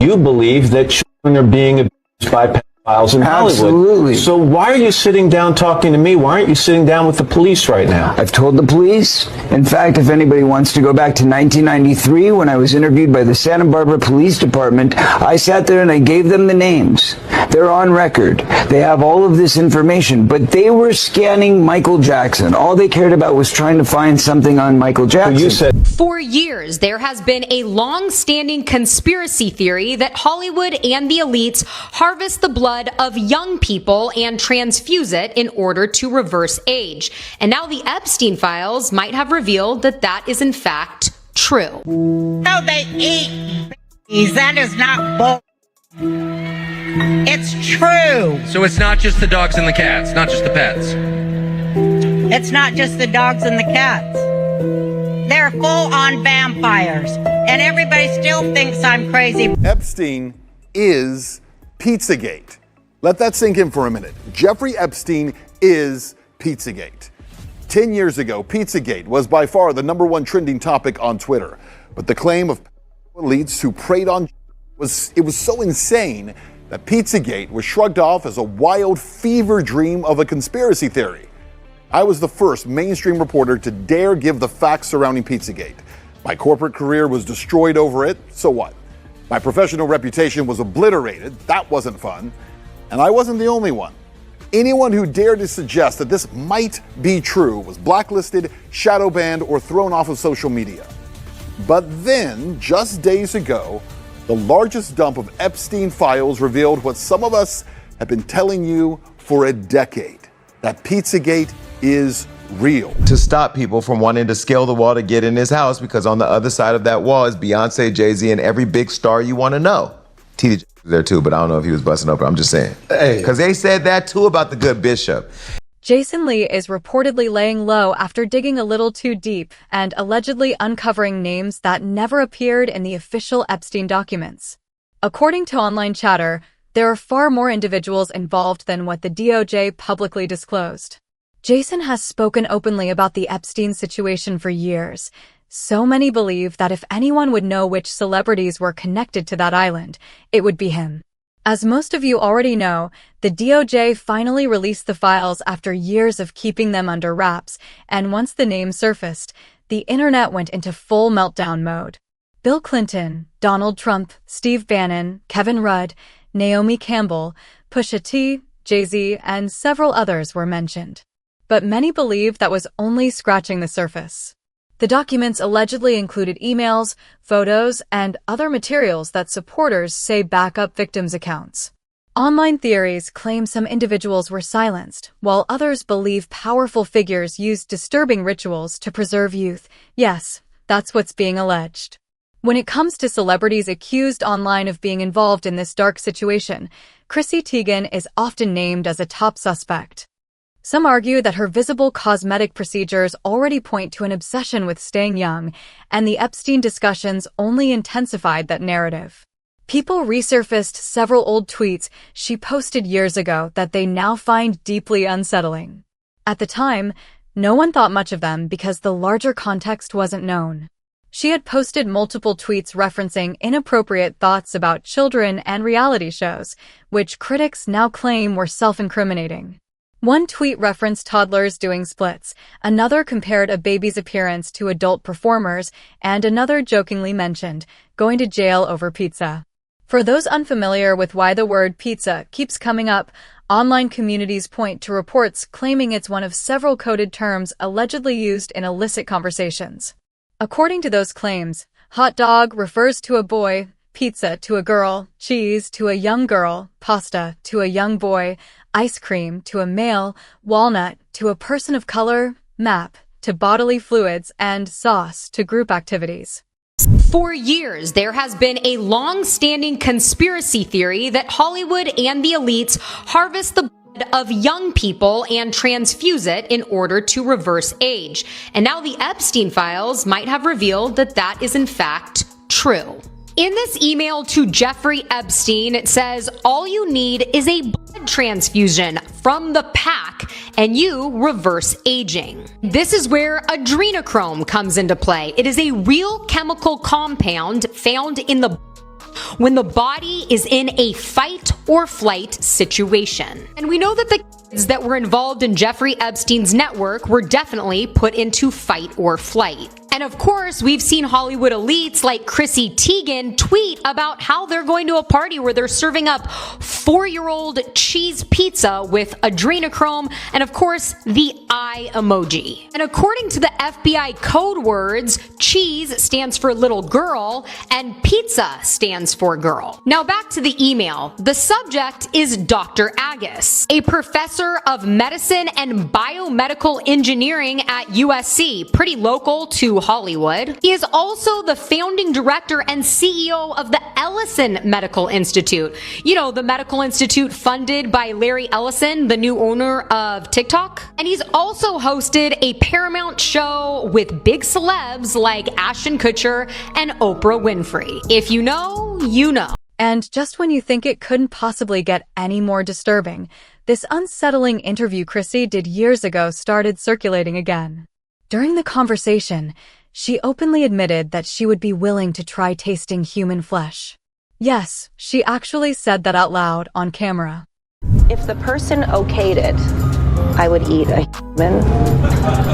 you believe that children are being abused by pedophiles in Hollywood. Absolutely. So why are you sitting down talking to me? Why aren't you sitting down with the police right now? I've told the police. In fact, if anybody wants to go back to 1993 when I was interviewed by the Santa Barbara Police Department, I sat there and I gave them the names. They're on record. They have all of this information, but they were scanning Michael Jackson. All they cared about was trying to find something on Michael Jackson. So you said For years, there has been a long-standing conspiracy theory that Hollywood and the elites harvest the blood of young people and transfuse it in order to reverse age. And now the Epstein files might have revealed that that is in fact true. No, they eat babies. That is not bull. It's true. So it's not just the dogs and the cats, not just the pets. It's not just the dogs and the cats. They're full-on vampires. And everybody still thinks I'm crazy. Epstein is Pizzagate. Let that sink in for a minute. Jeffrey Epstein is Pizzagate. 10 years ago, Pizzagate was by far the #1 trending topic on Twitter. But the claim of elites who preyed on was so insane that Pizzagate was shrugged off as a wild fever dream of a conspiracy theory. I was the first mainstream reporter to dare give the facts surrounding Pizzagate. My corporate career was destroyed over it, so what? My professional reputation was obliterated, that wasn't fun. And I wasn't the only one. Anyone who dared to suggest that this might be true was blacklisted, shadow banned, or thrown off of social media. But then, just days ago, the largest dump of Epstein files revealed what some of us have been telling you for a decade, that Pizzagate is real. To stop people from wanting to scale the wall to get in his house, because on the other side of that wall is Beyonce, Jay-Z, and every big star you want to know. TD was there too, but I don't know if he was busting open. I'm just saying. Because they said that too about the good bishop. Jason Lee is reportedly laying low after digging a little too deep and allegedly uncovering names that never appeared in the official Epstein documents. According to online chatter, there are far more individuals involved than what the DOJ publicly disclosed. Jason has spoken openly about the Epstein situation for years. So many believe that if anyone would know which celebrities were connected to that island, it would be him. As most of you already know, the DOJ finally released the files after years of keeping them under wraps, and once the names surfaced, the internet went into full meltdown mode. Bill Clinton, Donald Trump, Steve Bannon, Kevin Rudd, Naomi Campbell, Pusha T, Jay-Z, and several others were mentioned. But many believe that was only scratching the surface. The documents allegedly included emails, photos, and other materials that supporters say back up victims' accounts. Online theories claim some individuals were silenced, while others believe powerful figures used disturbing rituals to preserve youth. Yes, that's what's being alleged. When it comes to celebrities accused online of being involved in this dark situation, Chrissy Teigen is often named as a top suspect. Some argue that her visible cosmetic procedures already point to an obsession with staying young, and the Epstein discussions only intensified that narrative. People resurfaced several old tweets she posted years ago that they now find deeply unsettling. At the time, no one thought much of them because the larger context wasn't known. She had posted multiple tweets referencing inappropriate thoughts about children and reality shows, which critics now claim were self-incriminating. One tweet referenced toddlers doing splits, another compared a baby's appearance to adult performers, and another jokingly mentioned going to jail over pizza. For those unfamiliar with why the word pizza keeps coming up, online communities point to reports claiming it's one of several coded terms allegedly used in illicit conversations. According to those claims, hot dog refers to a boy, pizza to a girl, cheese to a young girl, pasta to a young boy, ice cream to a male, walnut to a person of color, map to bodily fluids, and sauce to group activities. For years, there has been a long-standing conspiracy theory that Hollywood and the elites harvest the blood of young people and transfuse it in order to reverse age. And now the Epstein files might have revealed that that is in fact true. In this email to Jeffrey Epstein, it says, all you need is a blood transfusion from the pack and you reverse aging. This is where adrenochrome comes into play. It is a real chemical compound found in the when the body is in a fight or flight situation. And we know that the kids that were involved in Jeffrey Epstein's network were definitely put into fight or flight. And of course, we've seen Hollywood elites like Chrissy Teigen tweet about how they're going to a party where they're serving up 4-year-old cheese pizza with adrenochrome and, of course, the eye emoji. And according to the FBI code words, cheese stands for little girl and pizza stands for girl. Now back to the email. The subject is Dr. Agus, a professor of medicine and biomedical engineering at USC, pretty local to Hollywood. He is also the founding director and CEO of the Ellison Medical Institute. You know, the medical institute funded by Larry Ellison, the new owner of TikTok. And he's also hosted a Paramount show with big celebs like Ashton Kutcher and Oprah Winfrey. If you know, you know. And just when you think it couldn't possibly get any more disturbing, this unsettling interview Chrissy did years ago started circulating again. During the conversation, she openly admitted that she would be willing to try tasting human flesh. Yes, she actually said that out loud on camera. If the person okayed it, I would eat a human.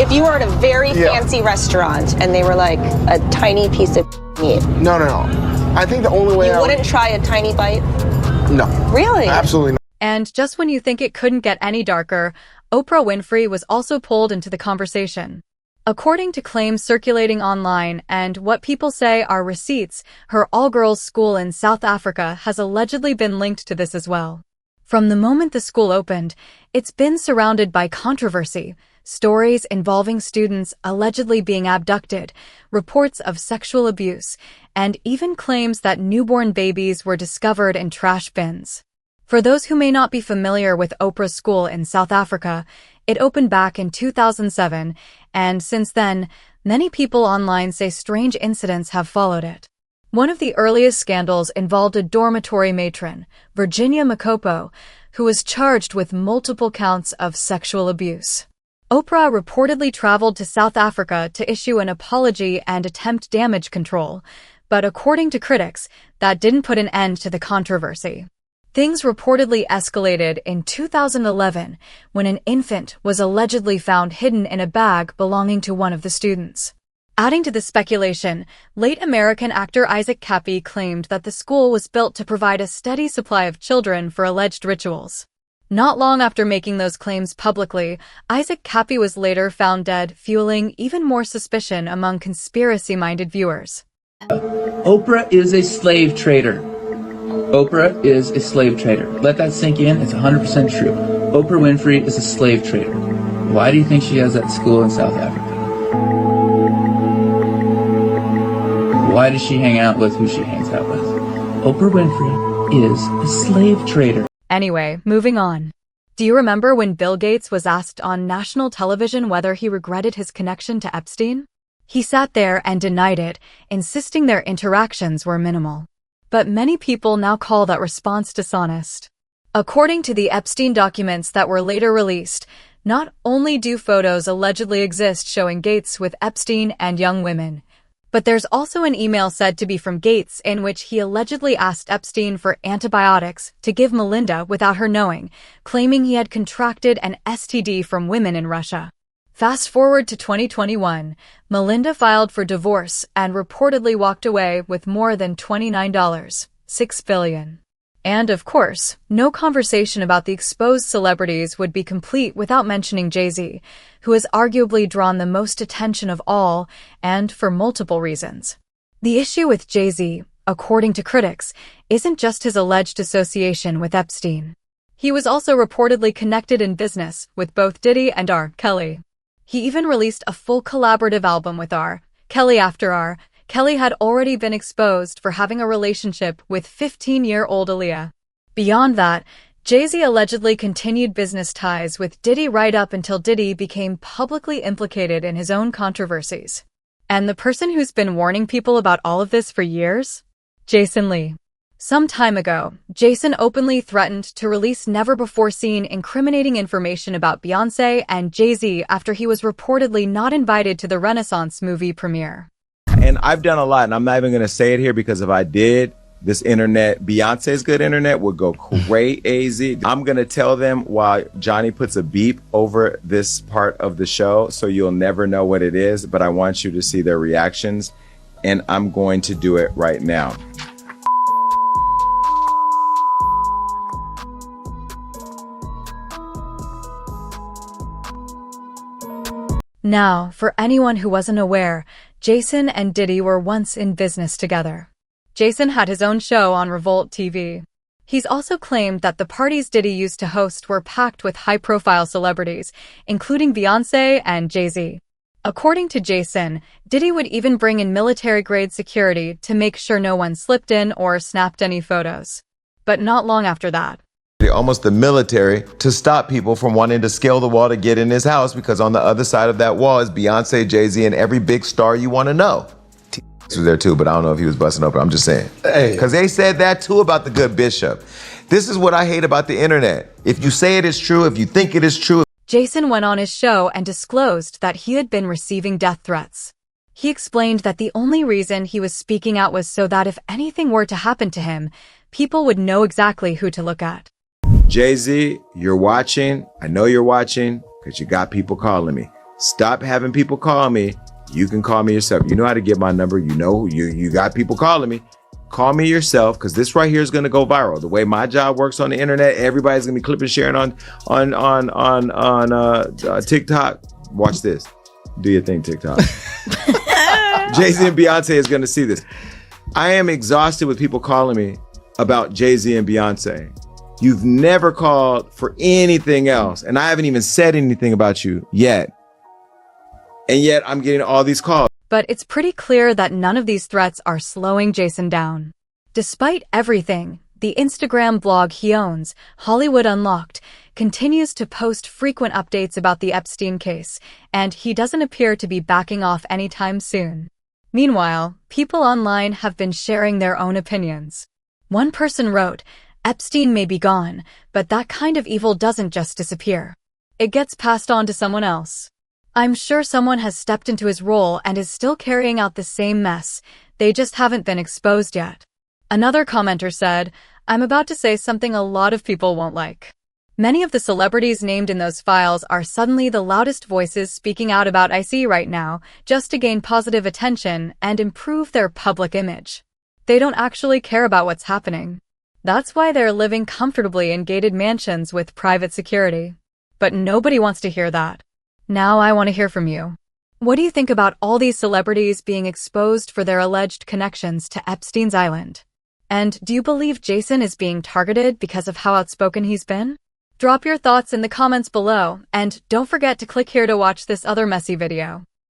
If you were at a very fancy restaurant and they were like a tiny piece of meat. No. I think the only way you wouldn't try a tiny bite? No. Really? Absolutely not. And just when you think it couldn't get any darker, Oprah Winfrey was also pulled into the conversation. According to claims circulating online and what people say are receipts, her all-girls school in South Africa has allegedly been linked to this as well. From the moment the school opened, it's been surrounded by controversy, stories involving students allegedly being abducted, reports of sexual abuse, and even claims that newborn babies were discovered in trash bins. For those who may not be familiar with Oprah's school in South Africa, it opened back in 2007, and since then, many people online say strange incidents have followed it. One of the earliest scandals involved a dormitory matron, Virginia Makopo, who was charged with multiple counts of sexual abuse. Oprah reportedly traveled to South Africa to issue an apology and attempt damage control, but according to critics, that didn't put an end to the controversy. Things reportedly escalated in 2011 when an infant was allegedly found hidden in a bag belonging to one of the students. Adding to the speculation, late American actor Isaac Kappy claimed that the school was built to provide a steady supply of children for alleged rituals. Not long after making those claims publicly, Isaac Kappy was later found dead, fueling even more suspicion among conspiracy-minded viewers. Oprah is a slave trader. Oprah is a slave trader. Let that sink in. It's 100% true. Oprah Winfrey is a slave trader. Why do you think she has that school in South Africa? Why does she hang out with who she hangs out with? Oprah Winfrey is a slave trader. Anyway, moving on. Do you remember when Bill Gates was asked on national television whether he regretted his connection to Epstein? He sat there and denied it, insisting their interactions were minimal. But many people now call that response dishonest. According to the Epstein documents that were later released, not only do photos allegedly exist showing Gates with Epstein and young women, but there's also an email said to be from Gates in which he allegedly asked Epstein for antibiotics to give Melinda without her knowing, claiming he had contracted an STD from women in Russia. Fast forward to 2021, Melinda filed for divorce and reportedly walked away with more than $29, $6 billion. And of course, no conversation about the exposed celebrities would be complete without mentioning Jay-Z, who has arguably drawn the most attention of all, and for multiple reasons. The issue with Jay-Z, according to critics, isn't just his alleged association with Epstein. He was also reportedly connected in business with both Diddy and R. Kelly. He even released a full collaborative album with R. Kelly after R. Kelly had already been exposed for having a relationship with 15-year-old Aaliyah. Beyond that, Jay-Z allegedly continued business ties with Diddy right up until Diddy became publicly implicated in his own controversies. And the person who's been warning people about all of this for years? Jason Lee. Some time ago, Jason openly threatened to release never-before-seen incriminating information about Beyoncé and Jay-Z after he was reportedly not invited to the Renaissance movie premiere. And I've done a lot, and I'm not even going to say it here because if I did, this internet, Beyonce's good internet, would go crazy. I'm gonna tell them while Johnny puts a beep over this part of the show, so you'll never know what it is, but I want you to see their reactions, and I'm going to do it right now. Now, for anyone who wasn't aware, Jason and Diddy were once in business together. Jason had his own show on Revolt TV. He's also claimed that the parties Diddy used to host were packed with high-profile celebrities, including Beyonce and Jay-Z. According to Jason, Diddy would even bring in military-grade security to make sure no one slipped in or snapped any photos. But not long after that, almost the military, to stop people from wanting to scale the wall to get in his house, because on the other side of that wall is Beyonce, Jay-Z, and every big star you want to know. Was there too, but I don't know if he was busting open. I'm just saying. Because they said that too about the good bishop. This is what I hate about the internet. If you say it is true, if you think it is true. Jason went on his show and disclosed that he had been receiving death threats. He explained that the only reason he was speaking out was so that if anything were to happen to him, people would know exactly who to look at. Jay-Z, you're watching. I know you're watching because you got people calling me. Stop having people call me. You can call me yourself. You know how to get my number. You know, you got people calling me. Call me yourself, because this right here is going to go viral. The way my job works on the internet, everybody's going to be clipping and sharing on TikTok. Watch this. Do your thing, TikTok. Jay-Z and Beyonce is going to see this. I am exhausted with people calling me about Jay-Z and Beyonce. You've never called for anything else, and I haven't even said anything about you yet. And yet I'm getting all these calls. But it's pretty clear that none of these threats are slowing Jason down. Despite everything, the Instagram blog he owns, Hollywood Unlocked, continues to post frequent updates about the Epstein case, and he doesn't appear to be backing off anytime soon. Meanwhile, people online have been sharing their own opinions. One person wrote, "Epstein may be gone, but that kind of evil doesn't just disappear. It gets passed on to someone else. I'm sure someone has stepped into his role and is still carrying out the same mess. They just haven't been exposed yet." Another commenter said, "I'm about to say something a lot of people won't like. Many of the celebrities named in those files are suddenly the loudest voices speaking out about IC right now, just to gain positive attention and improve their public image. They don't actually care about what's happening. That's why they're living comfortably in gated mansions with private security. But nobody wants to hear that. Now I want to hear from you. What do you think about all these celebrities being exposed for their alleged connections to Epstein's Island? And do you believe Jason is being targeted because of how outspoken he's been? Drop your thoughts in the comments below, and don't forget to click here to watch this other messy video.